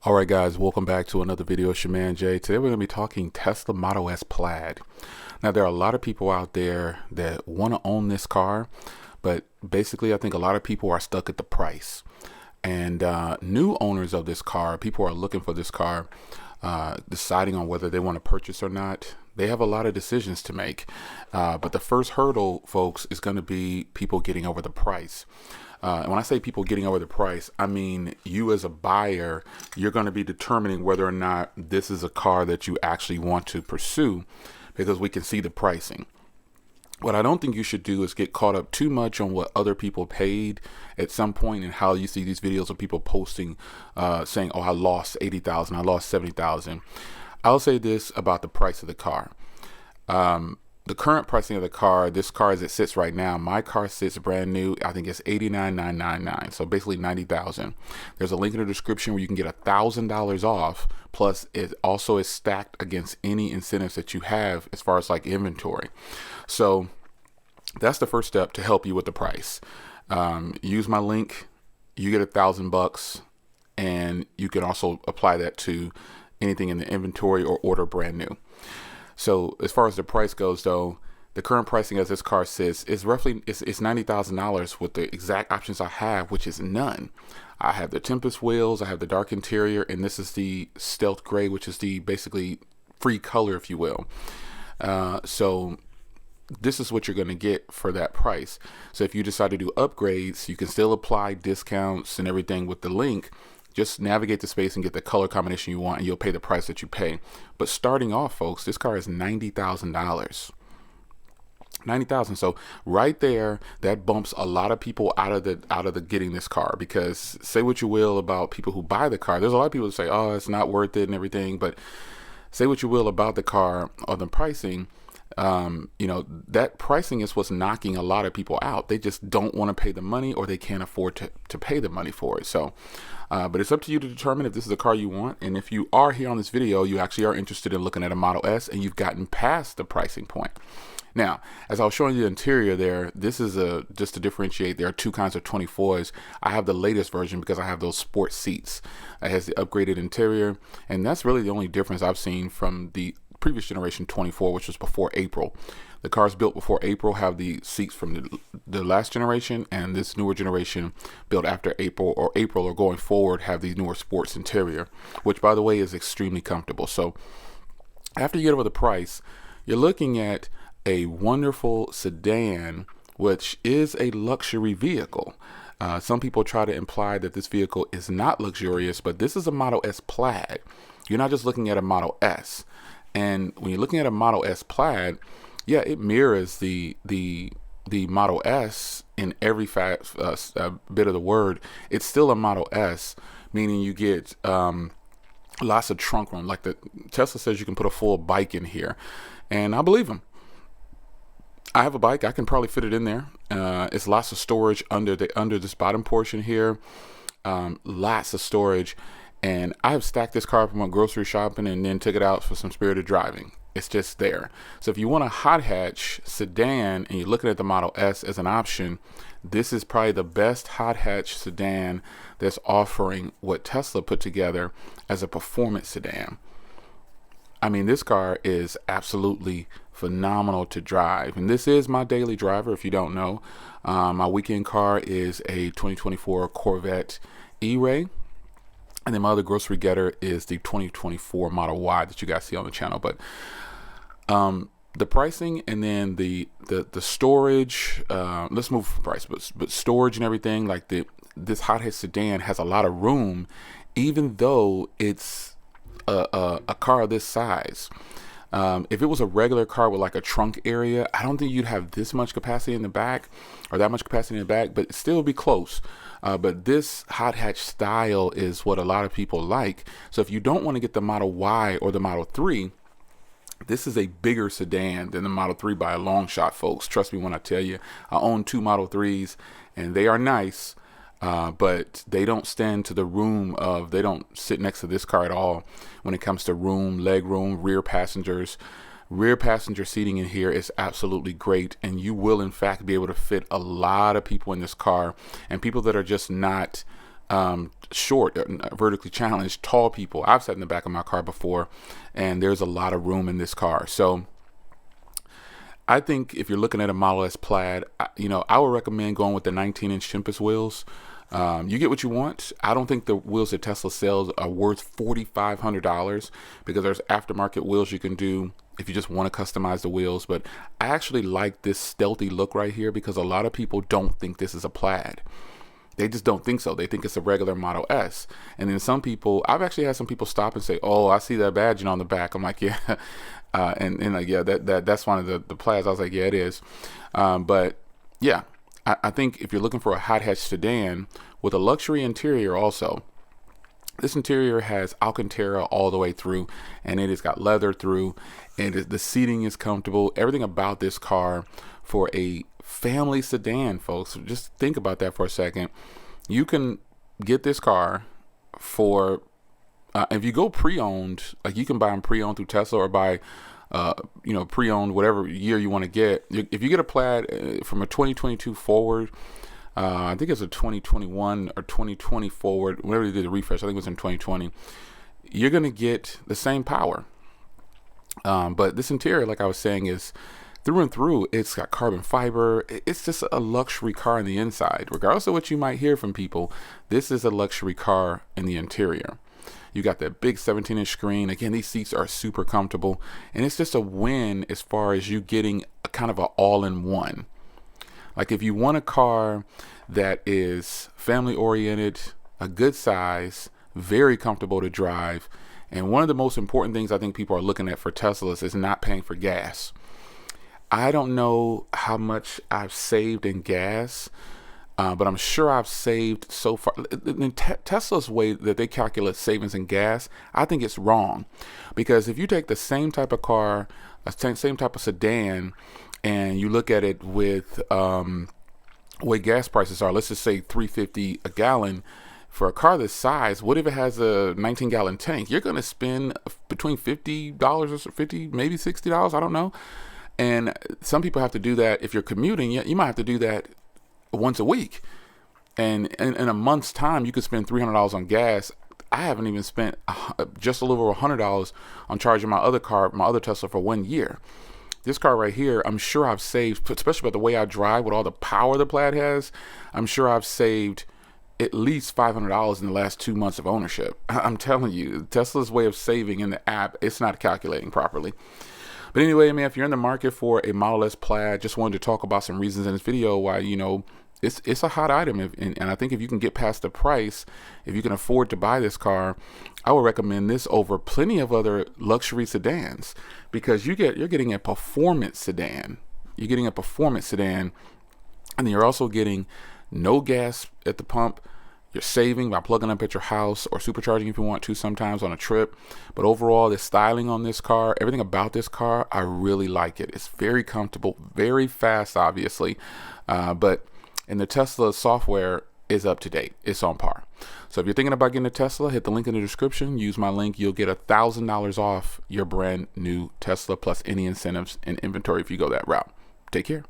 All right, guys, welcome back to another video. It's your man Jay. Today we're going to be talking Tesla Model S Plaid. Now, there are a lot of people out there that want to own this car, but basically I think a lot of people are stuck at the price. And new owners of this car, people are looking for this car, deciding on whether they want to purchase or not. They have a lot of decisions to make. But the first hurdle, folks, is going to be people getting over the price. And when I say people getting over the price, I mean you as a buyer, you're going to be determining whether or not this is a car that you actually want to pursue because we can see the pricing. What I don't think you should do is get caught up too much on what other people paid at some point and how you see these videos of people posting, saying, oh, I lost 80,000, I lost 70,000. I'll say this about the price of the car. The current pricing of the car, this car as it sits right now, my car sits brand new. I think it's $89,999, so basically 90,000. There's a link in the description where you can get $1,000 off. Plus, it also is stacked against any incentives that you have as far as like inventory. So that's the first step to help you with the price. Use my link. You get $1,000, and you can also apply that to anything in the inventory or order brand new. So as far as the price goes, though, the current pricing as this car sits is roughly it's $90,000 with the exact options I have, which is none. I have the Tempest wheels, I have the dark interior, and this is the stealth gray, which is the basically free color, if you will. So this is what you're going to get for that price. So if you decide to do upgrades, you can still apply discounts and everything with the link. Just navigate the space and get the color combination you want, and you'll pay the price that you pay. But starting off, folks, this car is $90,000. $90,000. So right there, that bumps a lot of people out of the getting this car. Because say what you will about people who buy the car, there's a lot of people who say, oh, it's not worth it and everything. But say what you will about the car or the pricing. That pricing is what's knocking a lot of people out. They just don't want to pay the money, or they can't afford to pay the money for it. So, but it's up to you to determine if this is a car you want. And if you are here on this video, you actually are interested in looking at a Model S and you've gotten past the pricing point. Now, as I was showing you the interior there, this is just to differentiate, there are two kinds of 24s. I have the latest version because I have those sport seats. It has the upgraded interior, and that's really the only difference I've seen from the previous generation 24, which was before April. The cars built before April have the seats from the last generation, and this newer generation built after April or going forward have the newer sports interior, which by the way is extremely comfortable. So after you get over the price, you're looking at a wonderful sedan, which is a luxury vehicle. Some people try to imply that this vehicle is not luxurious, but this is a Model S Plaid. You're not just looking at a Model S. And when you're looking at a Model S Plaid, yeah, it mirrors the Model S in every bit of the word. It's still a Model S, meaning you get lots of trunk room. Like the Tesla says, you can put a full bike in here, and I believe them. I have a bike. I can probably fit it in there. It's lots of storage under this bottom portion here. Lots of storage. And I have stacked this car up and went grocery shopping and then took it out for some spirited driving. It's just there. So if you want a hot hatch sedan and you're looking at the Model S as an option, this is probably the best hot hatch sedan that's offering what Tesla put together as a performance sedan. I mean, this car is absolutely phenomenal to drive. And this is my daily driver, if you don't know. My weekend car is a 2024 Corvette E-Ray. And then my other grocery getter is the 2024 Model Y that you guys see on the channel. But the pricing and then the storage, let's move from price, but storage and everything, like this hot hatch sedan has a lot of room, even though it's a car this size. If it was a regular car with like a trunk area, I don't think you'd have this much capacity in the back or that much capacity in the back, but it still would be close. But this hot hatch style is what a lot of people like. So if you don't want to get the Model Y or the Model 3, this is a bigger sedan than the Model 3 by a long shot, folks. Trust me when I tell you. I own two Model 3s, and they are nice, but they don't stand to the room of, they don't sit next to this car at all when it comes to room, leg room, rear passengers. Rear passenger seating in here is absolutely great, and you will in fact be able to fit a lot of people in this car, and people that are just not short, vertically challenged, tall people. I've sat in the back of my car before, and there's a lot of room in this car. So I think if you're looking at a Model S Plaid, I would recommend going with the 19-inch Tempest wheels. You get what you want. I don't think the wheels that Tesla sells are worth $4,500 because there's aftermarket wheels you can do if you just want to customize the wheels. But I actually like this stealthy look right here because a lot of people don't think this is a Plaid. They just don't think so. They think it's a regular Model S. And then some people, I've actually had some people stop and say, "Oh, I see that badge on the back." I'm like, "Yeah," and like, "Yeah, that's one of the Plaids." I was like, "Yeah, it is." But yeah, I think if you're looking for a hot hatch sedan with a luxury interior, also, this interior has Alcantara all the way through, and it has got leather through, and the seating is comfortable. Everything about this car for a family sedan, folks. Just think about that for a second. You can get this car for if you go pre-owned, like you can buy them pre-owned through Tesla or buy pre-owned whatever year you want to get. If you get a Plaid from a 2022 forward, I think it's a 2021 or 2020 forward, whenever they did the refresh, I think it was in 2020, you're going to get the same power. But this interior, like I was saying, is through and through. It's got carbon fiber. It's just a luxury car on the inside. Regardless of what you might hear from people, this is a luxury car in the interior. You got that big 17-inch screen. Again, these seats are super comfortable, and it's just a win as far as you getting a kind of an all-in-one. Like if you want a car that is family oriented, a good size, very comfortable to drive, and one of the most important things I think people are looking at for Teslas is not paying for gas. I don't know how much I've saved in gas, but I'm sure I've saved so far. Tesla's way that they calculate savings in gas, I think it's wrong. Because if you take the same type of car, same type of sedan, and you look at it with what gas prices are, let's just say $3.50 a gallon, for a car this size, what if it has a 19-gallon tank? You're going to spend between $50 or $50, maybe $60, I don't know. And some people have to do that. If you're commuting, you might have to do that once a week. And in a month's time, you could spend $300 on gas. I haven't even spent just a little over $100 on charging my other Tesla for 1 year. This car right here, I'm sure I've saved, especially by the way I drive with all the power the Plaid has, I'm sure I've saved at least $500 in the last 2 months of ownership. I'm telling you, Tesla's way of saving in the app, it's not calculating properly. But anyway, man, if you're in the market for a Model S Plaid, just wanted to talk about some reasons in this video why, it's a hot item. And I think if you can get past the price, if you can afford to buy this car, I would recommend this over plenty of other luxury sedans, because you're getting a performance sedan. You're getting a performance sedan, and then you're also getting no gas at the pump. You're saving by plugging up at your house or supercharging if you want to sometimes on a trip. But overall, the styling on this car, everything about this car, I really like it. It's very comfortable, very fast, obviously. But the Tesla software is up to date. It's on par. So if you're thinking about getting a Tesla, hit the link in the description. Use my link. You'll get $1,000 off your brand new Tesla plus any incentives and inventory if you go that route. Take care.